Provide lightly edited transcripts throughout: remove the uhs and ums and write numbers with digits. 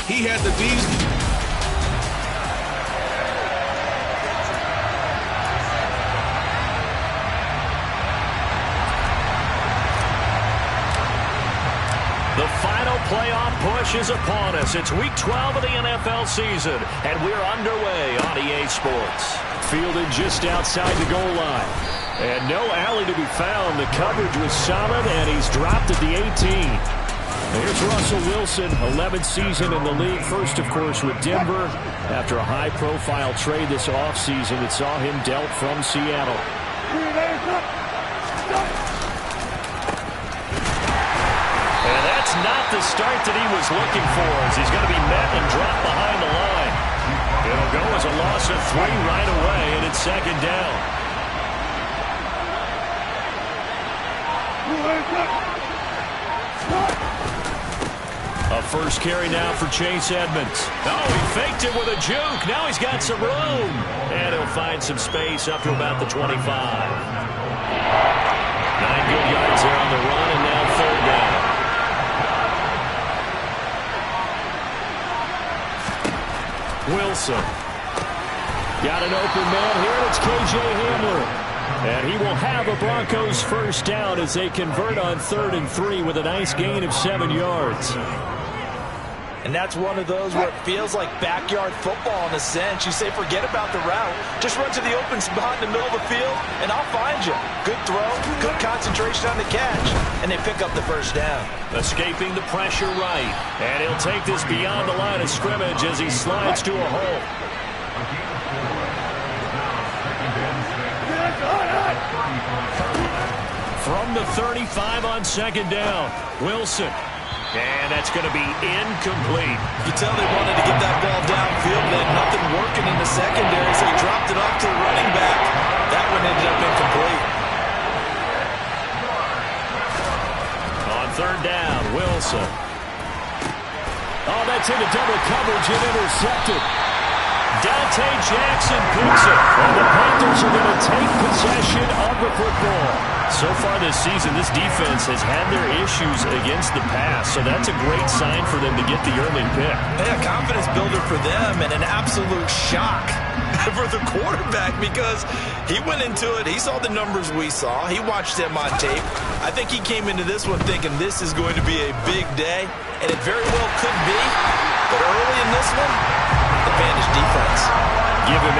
He had the D's. The final playoff push is upon us. It's Week 12 of the NFL season, and we're underway on EA Sports. Fielded just outside the goal line. And no alley to be found. The coverage was solid, and he's dropped at the 18. Here's Russell Wilson, 11th season in the league. First, of course, with Denver. After a high-profile trade this offseason that saw him dealt from Seattle. And that's not the start that he was looking for, as he's going to be met and dropped behind the line. It'll go as a loss of 3 right away, and it's second down. A first carry now for Chase Edmonds. Oh, he faked it with a juke. Now he's got some room. And he'll find some space up to about the 25. 9 good yards there on the run, and now third down. Wilson. Got an open man here, and it's K.J. Hamler. And he will have a Broncos first down as they convert on 3rd and 3 with a nice gain of 7 yards. And that's one of those where it feels like backyard football in a sense. You say forget about the route. Just run to the open spot in the middle of the field, and I'll find you. Good throw, good concentration on the catch, and they pick up the first down. Escaping the pressure right. And he'll take this beyond the line of scrimmage as he slides to a hole. From the 35 on second down, Wilson. And that's going to be incomplete. You tell they wanted to get that ball downfield. They had nothing working in the secondary, so he dropped it off to the running back. That one ended up incomplete. On third down, Wilson. Oh, that's into double coverage and intercepted. Dante Jackson picks it, and the Panthers are going to take possession of the football. So far this season, this defense has had their issues against the pass, so that's a great sign for them to get the early pick. Yeah, confidence builder for them, and an absolute shock for the quarterback because he went into it. He saw the numbers we saw. He watched them on tape. I think he came into this one thinking this is going to be a big day, and it very well could be. But early in this one, advantage defense. Give him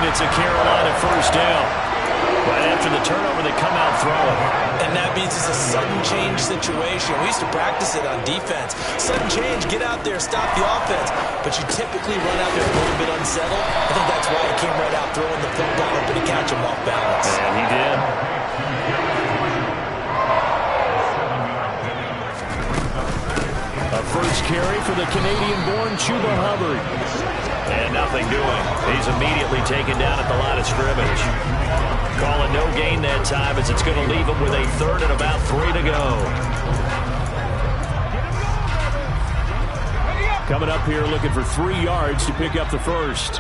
18. It's a Carolina first down. Right after the turnover, they come out throwing. And that means it's a sudden change situation. We used to practice it on defense. Sudden change, get out there, stop the offense. But you typically run out there a little bit unsettled. I think that's why he came right out throwing the football, hoping to catch him off balance. And he did. A first carry for the Canadian-born Chuba Hubbard. And nothing doing. He's immediately taken down at the line of scrimmage. Calling no gain that time as it's going to leave him with a third and about 3 to go. Coming up here looking for 3 yards to pick up the first.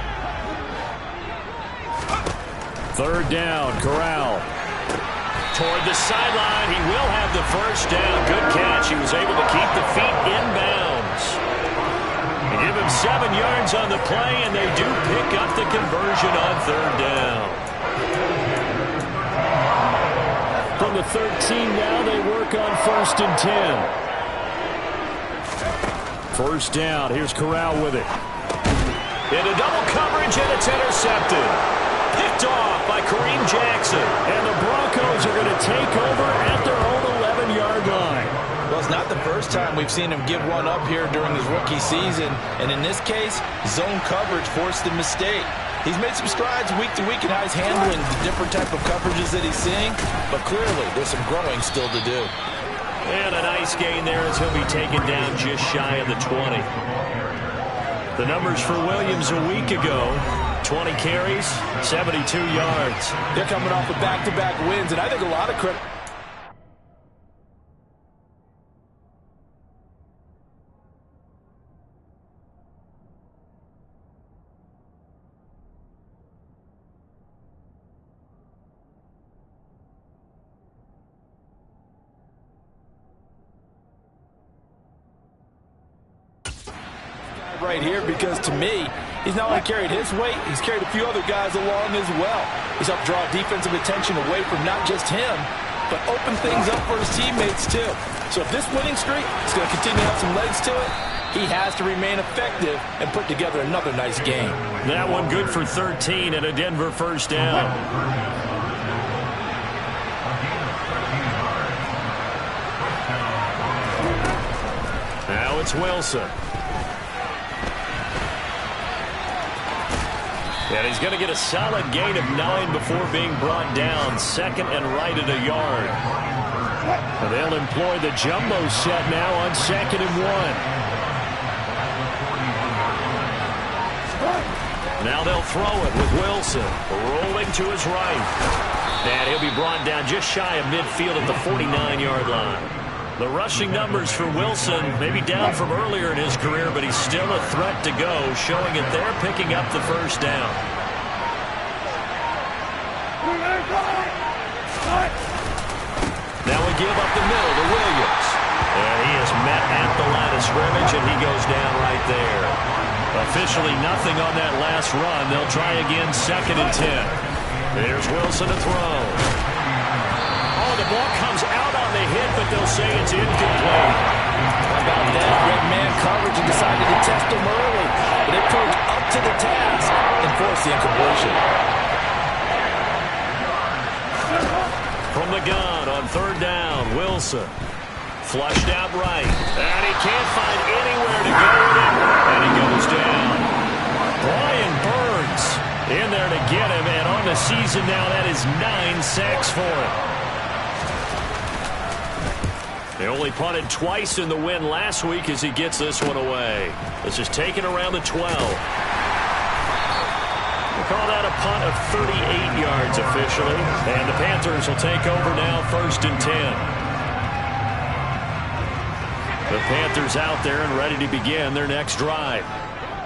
Third down, Corral. Toward the sideline, he will have the first down. Good catch. He was able to keep the feet inbounds. They give him 7 yards on the play, and they do pick up the conversion on third down. From the 13 now, they work on 1st and 10. First down. Here's Corral with it. Into double coverage, and it's intercepted. Picked off by Kareem Jackson. And the Broncos are going to take over at their own 11-yard line. Well, it's not the first time we've seen him give one up here during his rookie season. And in this case, zone coverage forced the mistake. He's made some strides week to week in how he's handling the different type of coverages that he's seeing. But clearly, there's some growing still to do. And a nice gain there as he'll be taken down just shy of the 20. The numbers for Williams a week ago. 20 carries, 72 yards. They're coming off of back-to-back wins, and I think a lot of credit. right here because, to me, he's not only carried his weight, he's carried a few other guys along as well. He's helped draw defensive attention away from not just him, but open things up for his teammates, too. So if this winning streak is going to continue to have some legs to it, he has to remain effective and put together another nice game. That one good for 13 and a Denver first down. Now it's Wilson. And he's going to get a solid gain of 9 before being brought down. Second and right at a yard. And they'll employ the jumbo set now on 2nd and 1. Now they'll throw it with Wilson. Rolling to his right. And he'll be brought down just shy of midfield at the 49-yard line. The rushing numbers for Wilson maybe down from earlier in his career, but he's still a threat to go, showing it they're picking up the first down. Now we give up the middle to Williams. And he is met at the line of scrimmage, and he goes down right there. Officially nothing on that last run. They'll try again, 2nd and 10. There's Wilson to throw. Oh, the ball comes out on the hit, but they'll say it's incomplete. How about that? Red man coverage and decided to test him early. But it proved up to the task and forced the incompletion. From the gun on 3rd down, Wilson. Flushed out right. And he can't find anywhere to go with it. And he goes down. Brian Burns in there to get him. And on the season now, that is 9 sacks for him. They only punted twice in the win last week as he gets this one away. This is taken around the 12. We'll call that a punt of 38 yards officially. And the Panthers will take over now, 1st and 10. The Panthers out there and ready to begin their next drive.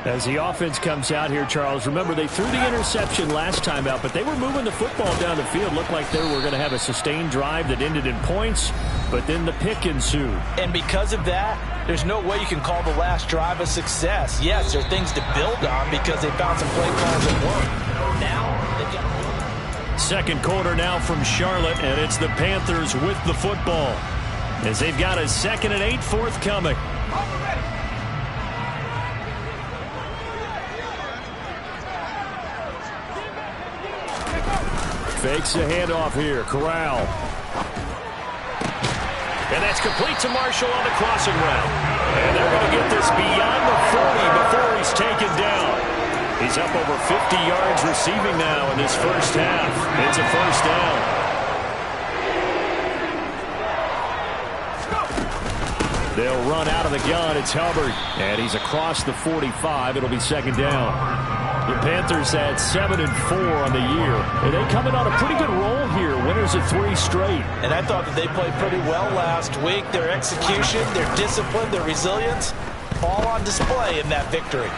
As the offense comes out here, Charles, remember they threw the interception last time out, but they were moving the football down the field. Looked like they were going to have a sustained drive that ended in points, but then the pick ensued. And because of that, there's no way you can call the last drive a success. Yes, there are things to build on because they found some play calls that work. Now, they've got... 2nd quarter now from Charlotte, and it's the Panthers with the football, as they've got a 2nd and 8 forthcoming. Fakes a handoff here. Corral. And that's complete to Marshall on the crossing route. And they're going to get this beyond the 40 before he's taken down. He's up over 50 yards receiving now in this first half. It's a first down. They'll run out of the gun. It's Hubbard. And he's across the 45. It'll be 2nd down. The Panthers had 7 and 4 on the year. And they coming on a pretty good roll here. Winners of 3 straight. And I thought that they played pretty well last week. Their execution, their discipline, their resilience, all on display in that victory.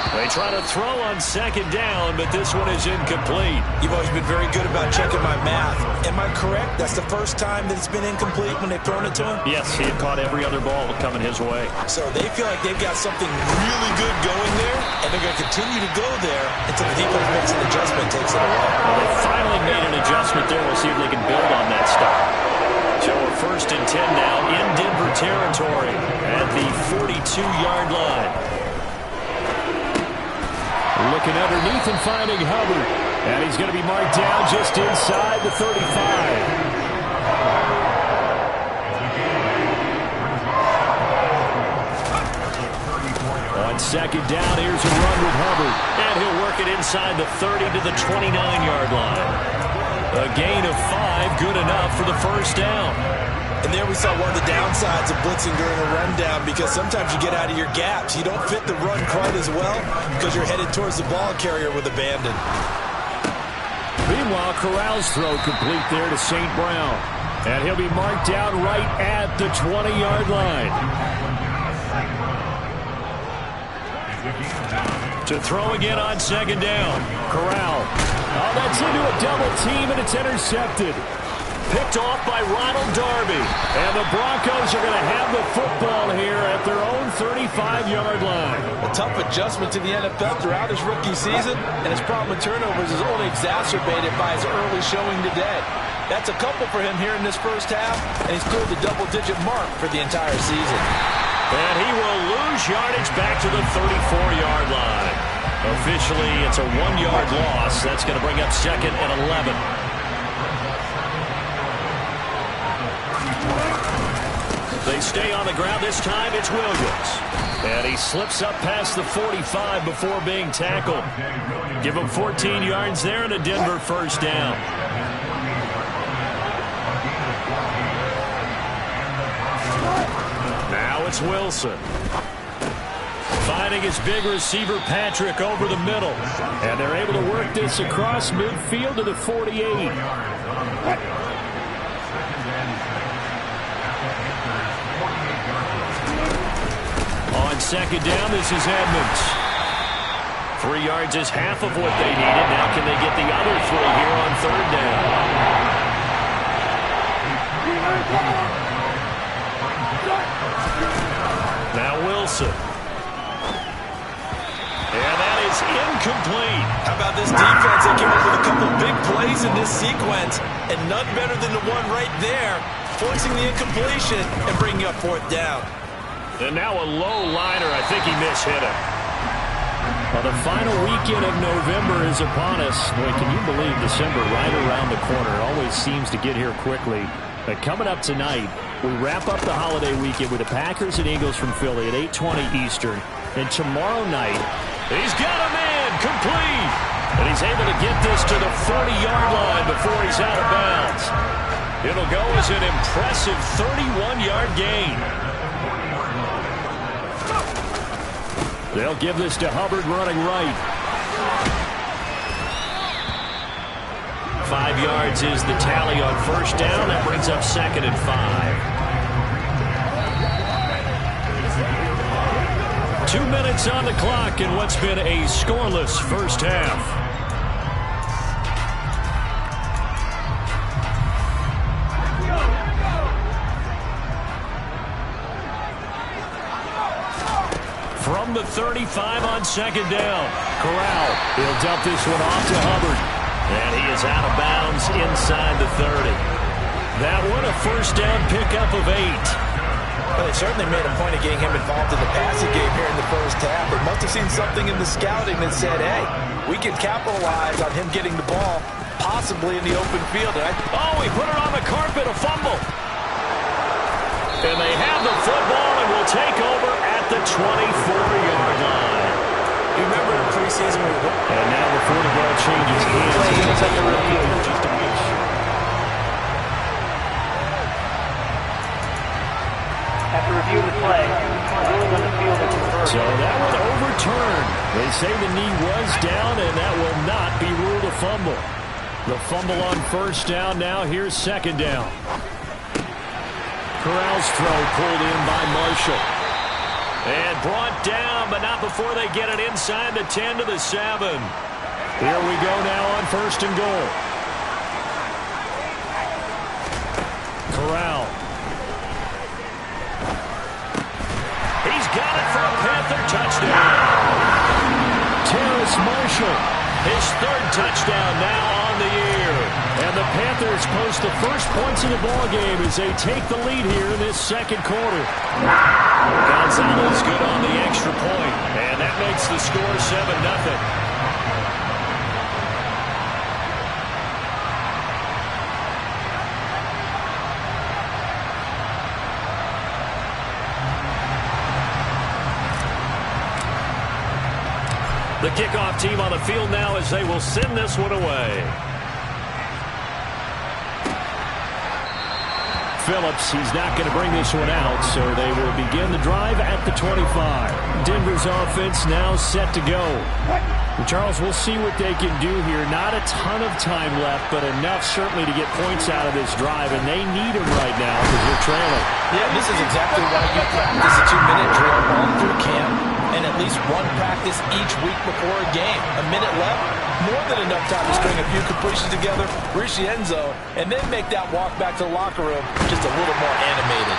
They try to throw on 2nd down, but this one is incomplete. You've always been very good about checking my math. Am I correct? That's the first time that it's been incomplete when they've thrown it to him? Yes, he had caught every other ball coming his way. So they feel like they've got something really good going there, and they're going to continue to go there until the defense makes an adjustment, takes it away. Well, they finally made an adjustment there. We'll see if they can build on that stuff. So we're 1st and 10 now in Denver territory at the 42-yard line. Looking underneath and finding Hubbard. And he's going to be marked down just inside the 35. On 2nd down, here's a run with Hubbard. And he'll work it inside the 30 to the 29-yard line. A gain of 5, good enough for the first down. And there we saw one of the downsides of blitzing during a rundown, because sometimes you get out of your gaps. You don't fit the run quite as well because you're headed towards the ball carrier with abandon. Meanwhile, Corral's throw complete there to St. Brown. And he'll be marked down right at the 20-yard line. To throw again on 2nd down. Corral. Oh, that's into a double team, and it's intercepted. picked off by Ronald Darby. And the Broncos are going to have the football here at their own 35-yard line. A tough adjustment to the NFL throughout his rookie season, and his problem with turnovers is only exacerbated by his early showing today. That's a couple for him here in this first half, and he's cleared the double-digit mark for the entire season. And he will lose yardage back to the 34-yard line. Officially, it's a 1-yard loss. That's going to bring up 2nd and 11. They stay on the ground. This time it's Williams. And he slips up past the 45 before being tackled. Give him 14 yards there and a Denver first down. Now it's Wilson. Finding his big receiver Patrick over the middle. And they're able to work this across midfield to the 48. On 2nd down, this is Edmonds. 3 yards is half of what they needed. Now can they get the other 3 here on 3rd down? Now Wilson. And that is incomplete. How about this defense? They came up with a couple big plays in this sequence, and none better than the one right there, forcing the incompletion and bringing up 4th down. And now a low liner. I think he mishit him. Well, the final weekend of November is upon us. Boy, can you believe December right around the corner? It always seems to get here quickly. But coming up tonight, we wrap up the holiday weekend with the Packers and Eagles from Philly at 8:20 Eastern. And tomorrow night, he's got him in, complete. And he's able to get this to the 40-yard line before he's out of bounds. It'll go as an impressive 31-yard gain. They'll give this to Hubbard running right. 5 yards is the tally on 1st down. That brings up 2nd and 5. 2 minutes on the clock in what's been a scoreless first half. From the 35 on 2nd down. Corral. He'll dump this one off to Hubbard. And he is out of bounds inside the 30. That one a first down pickup of 8. Well, they certainly made a point of getting him involved in the passing game here in the first half. They must have seen something in the scouting that said, hey, we can capitalize on him getting the ball, possibly in the open field. Oh, he put it on the carpet, a fumble. And they have the football and will take over at the 24-yard line. You remember in preseason we were... And now before the ball changes hands, he looks like a rookie just a week. After review of the play, ruling on the field is reversed. So that one overturned. They say the knee was down, and that will not be ruled a fumble. The fumble on 1st down. Now here's 2nd down. Corral's throw pulled in by Marshall. And brought down, but not before they get it inside the 10 to the 7. Here we go now on 1st and goal. Corral. He's got it for a Panther touchdown. Terrace Marshall, his 3rd touchdown now on the year. And the Panthers post the first points of the ballgame as they take the lead here in this 2nd quarter. Gonzalez good on the extra point, and that makes the score 7-0. The kickoff team on the field now as they will send this one away. Phillips, he's not going to bring this one out, so they will begin the drive at the 25. Denver's offense now set to go. And Charles, we'll see what they can do here. Not a ton of time left, but enough certainly to get points out of this drive, and they need them right now because they're trailing. Yeah, this is exactly why you practice a 2-minute drill all through camp and at least least one practice each week before a game. A minute left, more than enough time to string a few completions together, reach the end zone, and then make that walk back to the locker room just a little more animated.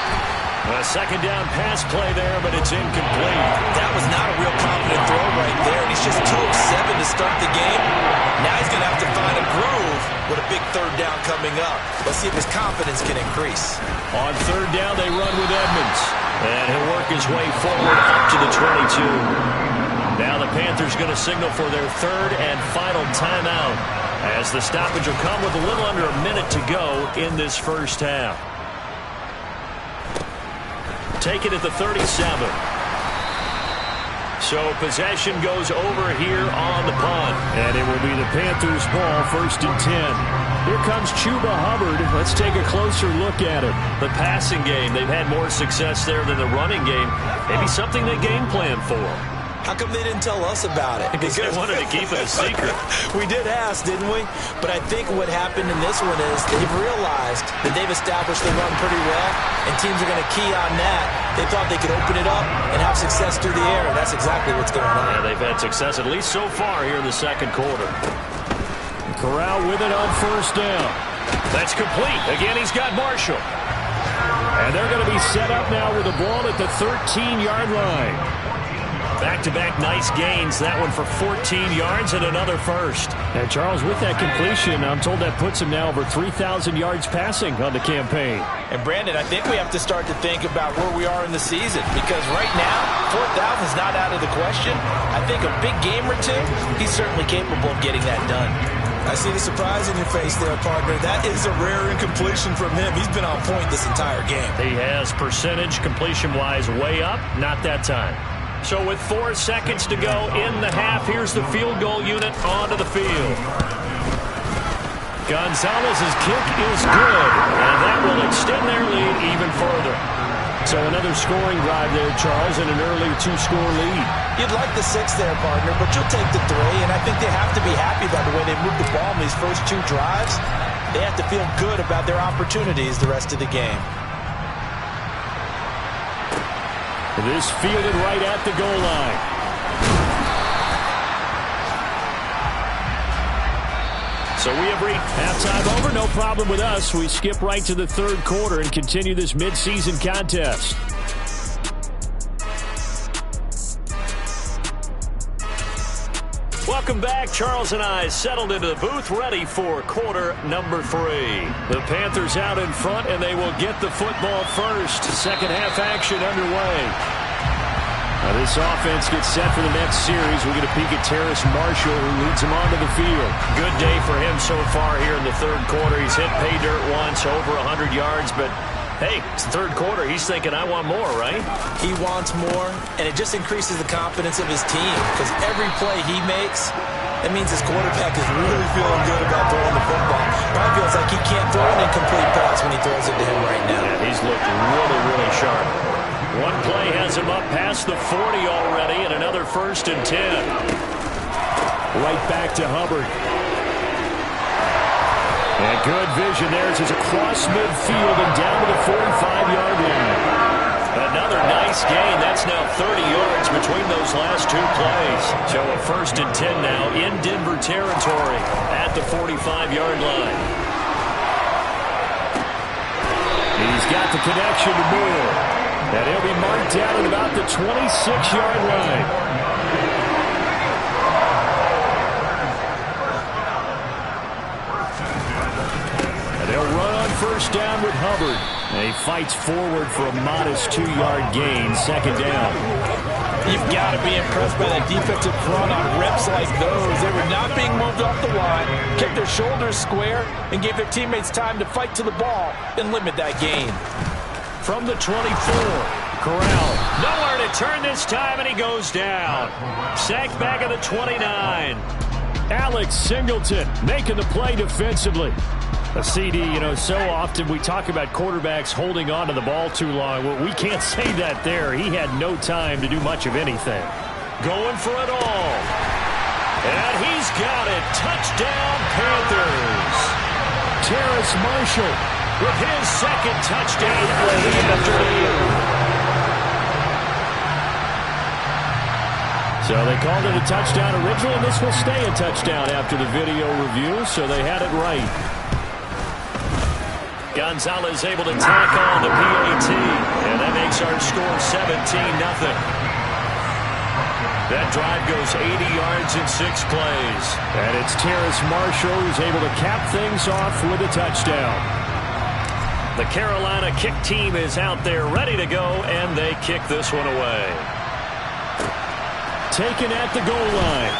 A second down pass play there, but it's incomplete. That was not a real confident throw right there. He's just 2 of 7 to start the game. Now he's going to have to find a groove with a big third down coming up. Let's see if his confidence can increase. On third down, they run with Edmonds. And he'll work his way forward up to the 22. Now the Panthers going to signal for their third and final timeout, as the stoppage will come with a little under a minute to go in this first half. Take it at the 37. So possession goes over here on the punt. And it will be the Panthers' ball, 1st and 10. Here comes Chuba Hubbard. Let's take a closer look at it. The passing game, they've had more success there than the running game. Maybe something they game plan for. How come they didn't tell us about it? Because they wanted to keep it a secret. We did ask, didn't we? But I think what happened in this one is they've realized that they've established the run pretty well, and teams are going to key on that. They thought they could open it up and have success through the air, and that's exactly what's going on. Yeah, they've had success, at least so far, here in the second quarter. Corral with it on 1st down. That's complete. Again, he's got Marshall. And they're going to be set up now with the ball at the 13-yard line. Back-to-back nice gains. That one for 14 yards and another first. And Charles, with that completion, I'm told that puts him now over 3,000 yards passing on the campaign. And Brandon, I think we have to start to think about where we are in the season, because right now, 4,000 is not out of the question. I think a big game or two, he's certainly capable of getting that done. I see the surprise in your face there, partner. That is a rare incompletion from him. He's been on point this entire game. He has percentage completion-wise way up. Not that time. So with 4 seconds to go in the half, here's the field goal unit onto the field. Gonzalez's kick is good, and that will extend their lead even further. So another scoring drive there, Charles, and an early 2-score lead. You'd like the 6 there, partner, but you'll take the 3, and I think they have to be happy by the way they moved the ball in these first 2 drives. They have to feel good about their opportunities the rest of the game. This fielded right at the goal line. So we have reached halftime over. No problem with us. We skip right to the third quarter and continue this midseason contest. Welcome back. Charles and I settled into the booth, ready for quarter number 3. The Panthers out in front, and they will get the football first. Second half action underway. Now this offense gets set for the next series. We get a peek at Terrace Marshall, who leads them onto the field. Good day for him so far here in the third quarter. He's hit pay dirt once, over 100 yards, but hey, it's the third quarter. He's thinking, I want more, right? He wants more, and it just increases the confidence of his team, because every play he makes, that means his quarterback is really feeling good about throwing the football. Probably feels like he can't throw an incomplete pass when he throws it to him right now. Yeah, he's looked really, really sharp. One play has him up past the 40 already, and another 1st and 10. Right back to Hubbard. And good vision there as it's across midfield and down to the 45-yard line. Another nice gain. That's now 30 yards between those last 2 plays. So a 1st and 10 now in Denver territory at the 45-yard line. He's got the connection to Moore. And he'll be marked down at about the 26-yard line. And they'll run on 1st down with Hubbard. And he fights forward for a modest 2-yard gain, 2nd down. You've got to be impressed by that defensive front on reps like those. They were not being moved off the line, kept their shoulders square, and gave their teammates time to fight to the ball and limit that gain. From the 24, Corral. Nowhere to turn this time, and he goes down. Sacked back at the 29. Alex Singleton making the play defensively. A CD, so often we talk about quarterbacks holding on to the ball too long. Well, we can't say that there. He had no time to do much of anything. Going for it all. And he's got it. Touchdown, Panthers. Terrace Marshall with his 2nd touchdown of the afternoon. So they called it a touchdown originally, and this will stay a touchdown after the video review, so they had it right. Gonzalez able to tack on the PAT, and that makes our score 17-0. That drive goes 80 yards in 6 plays. And it's Terrace Marshall who's able to cap things off with a touchdown. The Carolina kick team is out there ready to go, and they kick this one away. Taken at the goal line.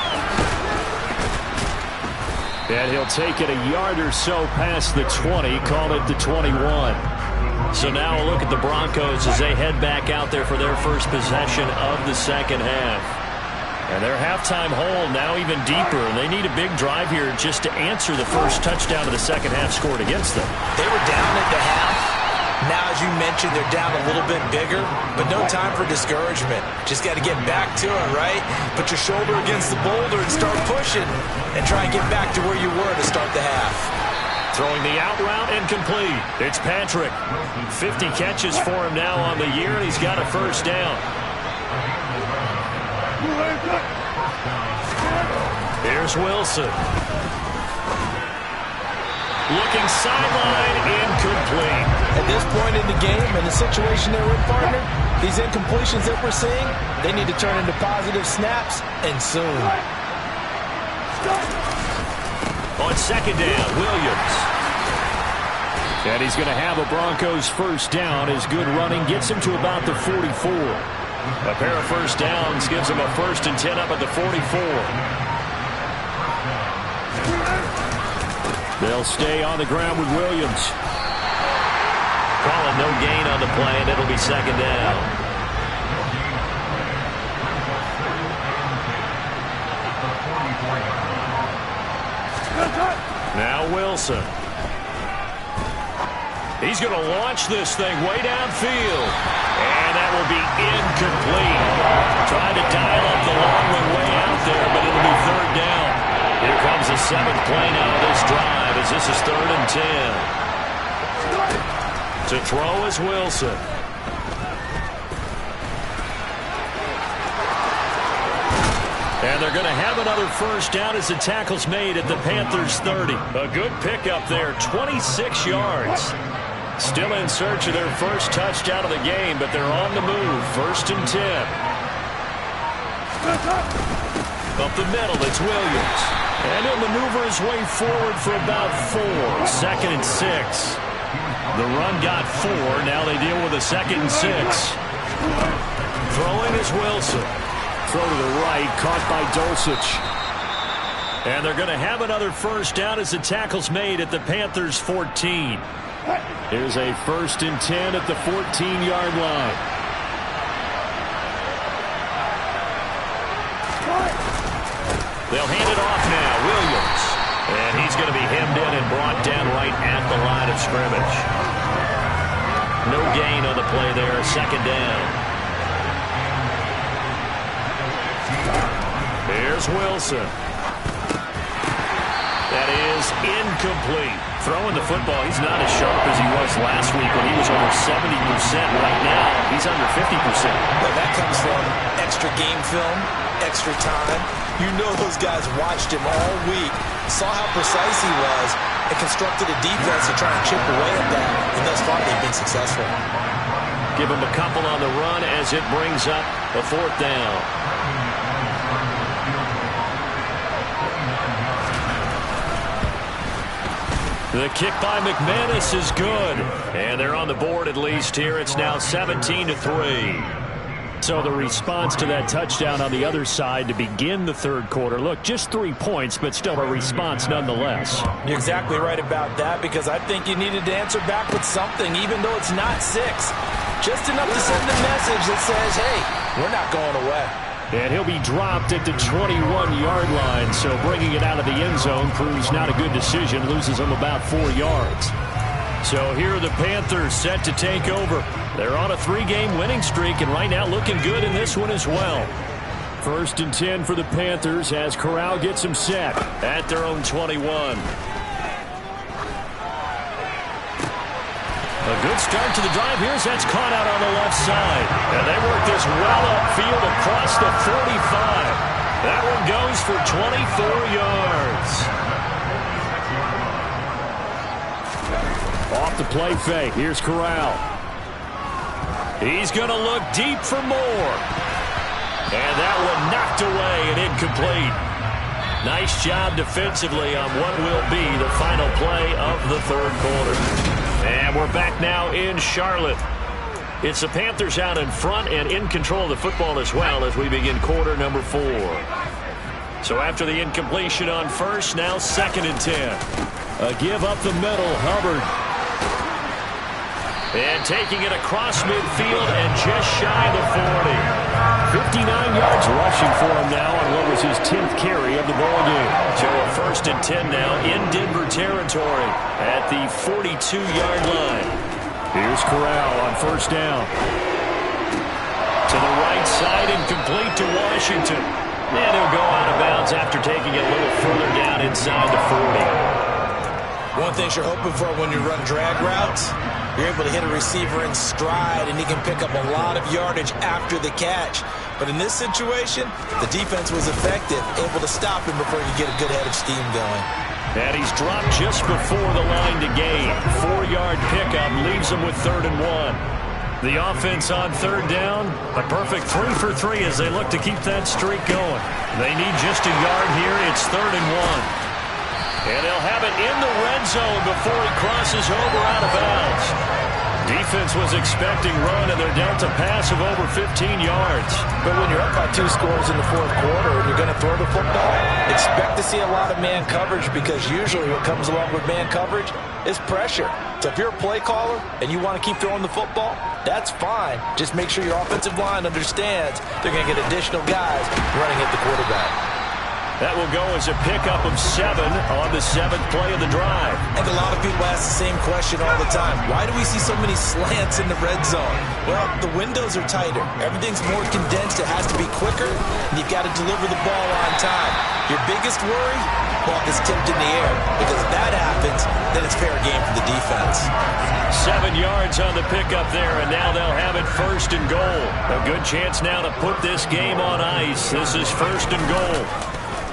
And he'll take it a yard or so past the 20, call it the 21. So now a look at the Broncos as they head back out there for their first possession of the second half. And their halftime hole now even deeper, and they need a big drive here just to answer the first touchdown of the second half scored against them. They were down at the half. Now, as you mentioned, they're down a little bit bigger, but no time for discouragement. Just got to get back to it, right? Put your shoulder against the boulder and start pushing and try and get back to where you were to start the half. Throwing the out route and complete. It's Patrick. 50 catches for him now on the year, and he's got a first down. Here's Wilson. Looking sideline, incomplete. At this point in the game and the situation they're in, partner, these incompletions that we're seeing, they need to turn into positive snaps, and soon. On second down, Williams. And he's going to have a Broncos first down. His good running gets him to about the 44. A pair of first downs gives him a 1st and 10 up at the 44. They'll stay on the ground with Williams. Calling no gain on the play, and it'll be second down. Now Wilson. He's going to launch this thing way downfield. And that will be incomplete. Trying to dial up the long one way out there, but it'll be third down. Here comes the 7th play now of this drive as this is 3rd and 10. To throw is Wilson. And they're going to have another first down as the tackle's made at the Panthers' 30. A good pickup there, 26 yards. Still in search of their first touchdown of the game, but they're on the move. 1st and 10. Up the middle, it's Williams. And he'll maneuver his way forward for about 4. 2nd and 6. The run got 4. Now they deal with a 2nd and 6. Throwing is Wilson. Throw to the right, caught by Dulcich. And they're going to have another first down as the tackle's made at the Panthers' 14. Here's a 1st and 10 at the 14-yard line. They'll hand it off now. Williams. And he's going to be hemmed in and brought down right at the line of scrimmage. No gain on the play there. 2nd down. Here's Wilson. That is incomplete. Throwing the football, he's not as sharp as he was last week when he was over 70%. Right now, he's under 50%. Well, that comes from extra game film, extra time. You know those guys watched him all week, saw how precise he was, and constructed a defense to try and chip away at that, and thus far they've been successful. Give him a couple on the run as it brings up a 4th down. The kick by McManus is good. And they're on the board at least here. It's now 17-3. So the response to that touchdown on the other side to begin the 3rd quarter. Look, just 3 points, but still a response nonetheless. You're exactly right about that, because I think you needed to answer back with something, even though it's not 6. Just enough to send a message that says, hey, we're not going away. And he'll be dropped at the 21-yard line, so bringing it out of the end zone proves not a good decision, loses him about 4 yards. So here are the Panthers set to take over. They're on a 3-game winning streak, and right now looking good in this one as well. 1st and 10 for the Panthers as Corral gets them set at their own 21. A good start to the drive. Here's that's caught out on the left side. And they work this well upfield across the 45. That one goes for 24 yards. Off the play fake. Here's Corral. He's going to look deep for more. And that one knocked away and incomplete. Nice job defensively on what will be the final play of the third quarter. And we're back now in Charlotte. It's the Panthers out in front and in control of the football as well as we begin quarter number 4. So after the incompletion on first, now 2nd and 10. A give up the middle, Hubbard. And taking it across midfield and just shy of the 40. 59 yards rushing for him now on what was his 10th carry of the ball game. So a 1st and 10 now in Denver territory at the 42-yard line. Here's Corral on 1st down. To the right side and complete to Washington. And he'll go out of bounds after taking it a little further down inside the 40. One thing you're hoping for when you run drag routes, you're able to hit a receiver in stride, and he can pick up a lot of yardage after the catch. But in this situation, the defense was effective, able to stop him before he could get a good head of steam going. And he's dropped just before the line to gain. 4-yard pickup leaves him with 3rd and 1. The offense on 3rd down, a perfect 3 for 3 as they look to keep that streak going. They need just a yard here. It's 3rd and 1. And they'll have it in the red zone before he crosses over out of bounds. Defense was expecting run, and they're down to pass of over 15 yards. But when you're up by 2 scores in the 4th quarter and you're going to throw the football, expect to see a lot of man coverage, because usually what comes along with man coverage is pressure. So if you're a play caller and you want to keep throwing the football, that's fine. Just make sure your offensive line understands they're going to get additional guys running at the quarterback. That will go as a pickup of 7 on the 7th play of the drive. I think a lot of people ask the same question all the time. Why do we see so many slants in the red zone? Well, the windows are tighter. Everything's more condensed. It has to be quicker, and you've got to deliver the ball on time. Your biggest worry? Ball gets tipped in the air, because if that happens, then it's fair game for the defense. 7 yards on the pickup there, and now they'll have it 1st and goal. A good chance now to put this game on ice. This is 1st and goal.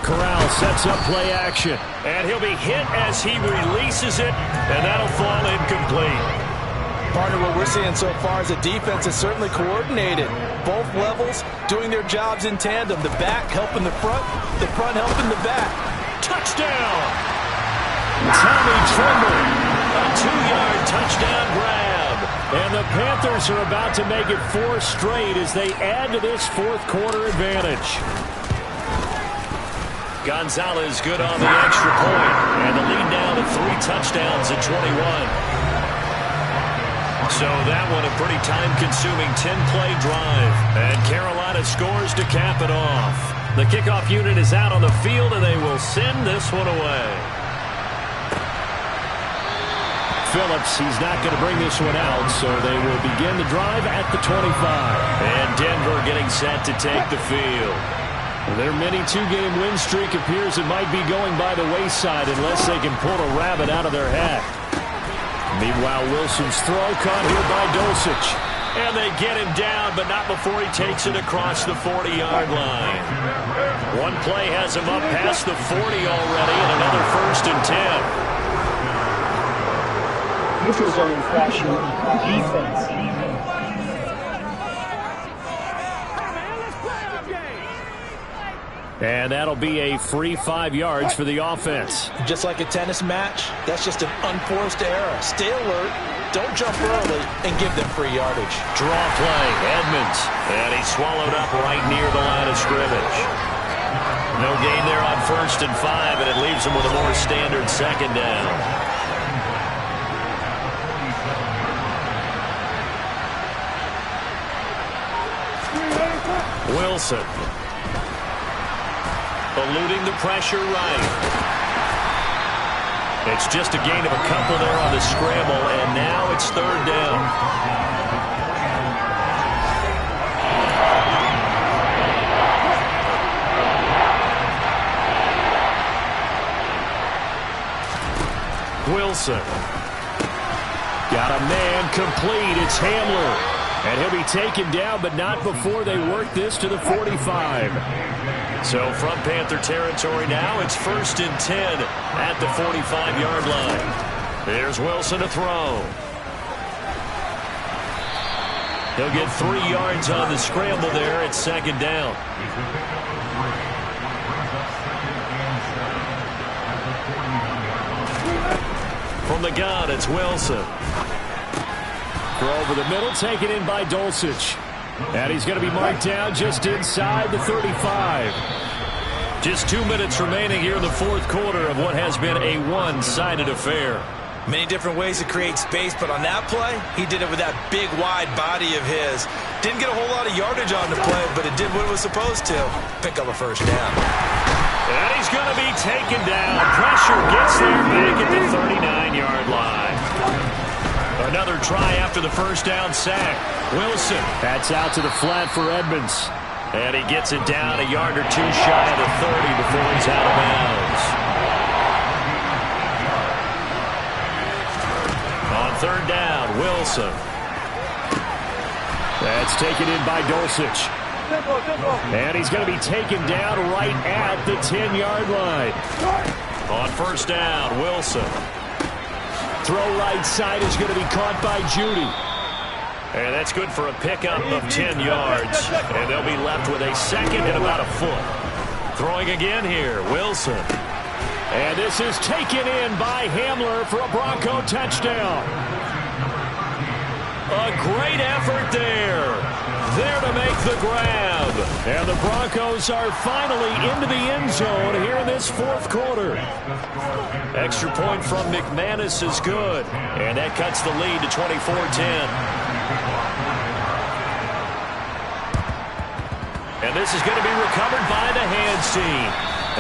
Corral sets up play action, and he'll be hit as he releases it, and that'll fall incomplete. Partner, what we're seeing so far is the defense is certainly coordinated. Both levels doing their jobs in tandem. The back helping the front helping the back. Touchdown! Tommy Tremble, a 2-yard touchdown grab. And the Panthers are about to make it 4 straight as they add to this 4th quarter advantage. Gonzalez good on the extra point, and the lead now to 3 touchdowns at 21. So that one a pretty time-consuming 10-play drive, and Carolina scores to cap it off. The kickoff unit is out on the field, and they will send this one away. Phillips, he's not going to bring this one out, so they will begin the drive at the 25. And Denver getting set to take the field. Their mini 2-game win streak appears it might be going by the wayside unless they can pull a rabbit out of their hat. Meanwhile, Wilson's throw caught here by Dulcich. And they get him down, but not before he takes it across the 40-yard line. One play has him up past the 40 already, and another 1st and 10. This is an infraction defense. And that'll be a free 5 yards for the offense. Just like a tennis match, that's just an unforced error. Stay alert, don't jump early, and give them free yardage. Draw play, Edmonds. And he's swallowed up right near the line of scrimmage. No gain there on 1st and 5, and it leaves him with a more standard 2nd down. Wilson. Eluding the pressure right. It's just a gain of a couple there on the scramble, and now it's 3rd down. Wilson. Got a man complete. It's Hamler. And he'll be taken down, but not before they work this to the 45. So from Panther territory now, it's 1st and 10 at the 45-yard line. Here's Wilson to throw. He'll get 3 yards on the scramble there at 2nd down. From the gun, it's Wilson. Throw over the middle, taken in by Dulcich. And he's going to be marked down just inside the 35. Just 2 minutes remaining here in the 4th quarter of what has been a one-sided affair. Many different ways to create space, but on that play, he did it with that big, wide body of his. Didn't get a whole lot of yardage on the play, but it did what it was supposed to. Pick up a 1st down. And he's going to be taken down. Pressure gets there back at the 39-yard line. Another try after the 1st down sack. Wilson. That's out to the flat for Edmonds. And he gets it down a yard or 2 shy of the 30 before he's out of bounds. On 3rd down, Wilson. That's taken in by Dulcich. And he's going to be taken down right at the 10-yard line. On 1st down, Wilson. Throw right side is going to be caught by Judy. And that's good for a pickup of 10 yards. And they'll be left with a 2nd and about a foot. Throwing again here, Wilson. And this is taken in by Hamler for a Bronco touchdown. A great effort there. There to make the grab. And the Broncos are finally into the end zone here in this 4th quarter. Extra point from McManus is good. And that cuts the lead to 24-10. And this is going to be recovered by the Hands team.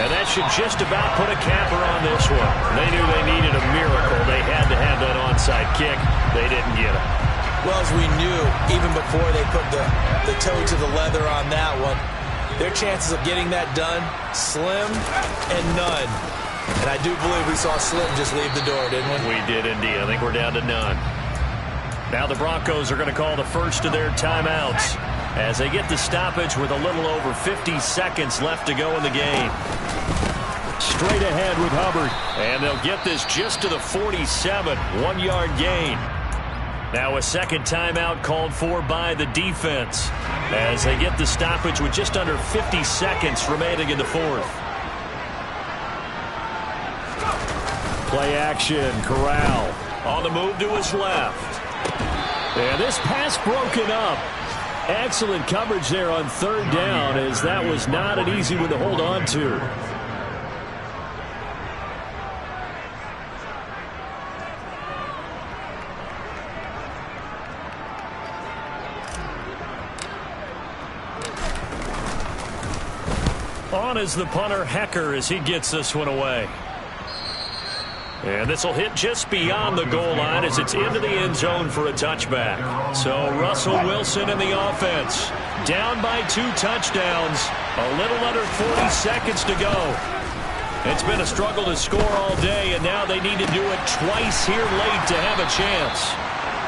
And that should just about put a capper on this one. They knew they needed a miracle. They had to have that onside kick. They didn't get it. Well, as we knew, even before they put the toe to the leather on that one, their chances of getting that done, slim and none. And I do believe we saw Slim just leave the door, didn't we? We did indeed. I think we're down to none. Now the Broncos are going to call the first of their timeouts as they get the stoppage with a little over 50 seconds left to go in the game. Straight ahead with Hubbard. And they'll get this just to the 47, 1-yard gain. Now a 2nd timeout called for by the defense as they get the stoppage with just under 50 seconds remaining in the 4th. Play action, Corral. On the move to his left. And this pass broken up. Excellent coverage there on 3rd down as that was not an easy one to hold on to. On is the punter, Hecker, as he gets this one away. And this will hit just beyond the goal line as it's into the end zone for a touchback. So Russell Wilson in the offense. Down by 2 touchdowns. A little under 40 seconds to go. It's been a struggle to score all day, and now they need to do it twice here late to have a chance.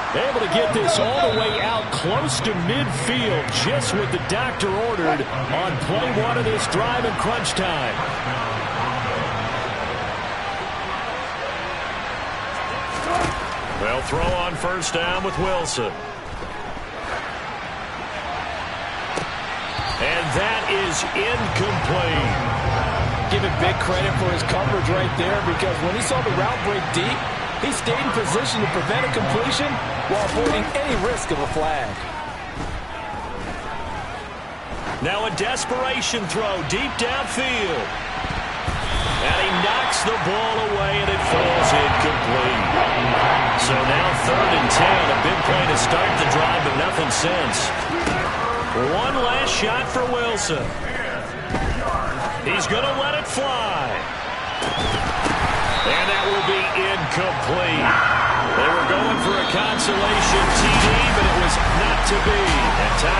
Able to get this all the way out close to midfield, just what the doctor ordered on play 1 of this drive in crunch time. They'll throw on 1st down with Wilson. And that is incomplete. Give him big credit for his coverage right there, because when he saw the route break deep, he stayed in position to prevent a completion while avoiding any risk of a flag. Now a desperation throw deep downfield. And he knocks the ball away, and it falls incomplete. So now 3rd and 10, a big play to start the drive, but nothing since. One last shot for Wilson. He's going to let it fly. And that will be incomplete. They were going for a consolation TD, but it was not to be. And time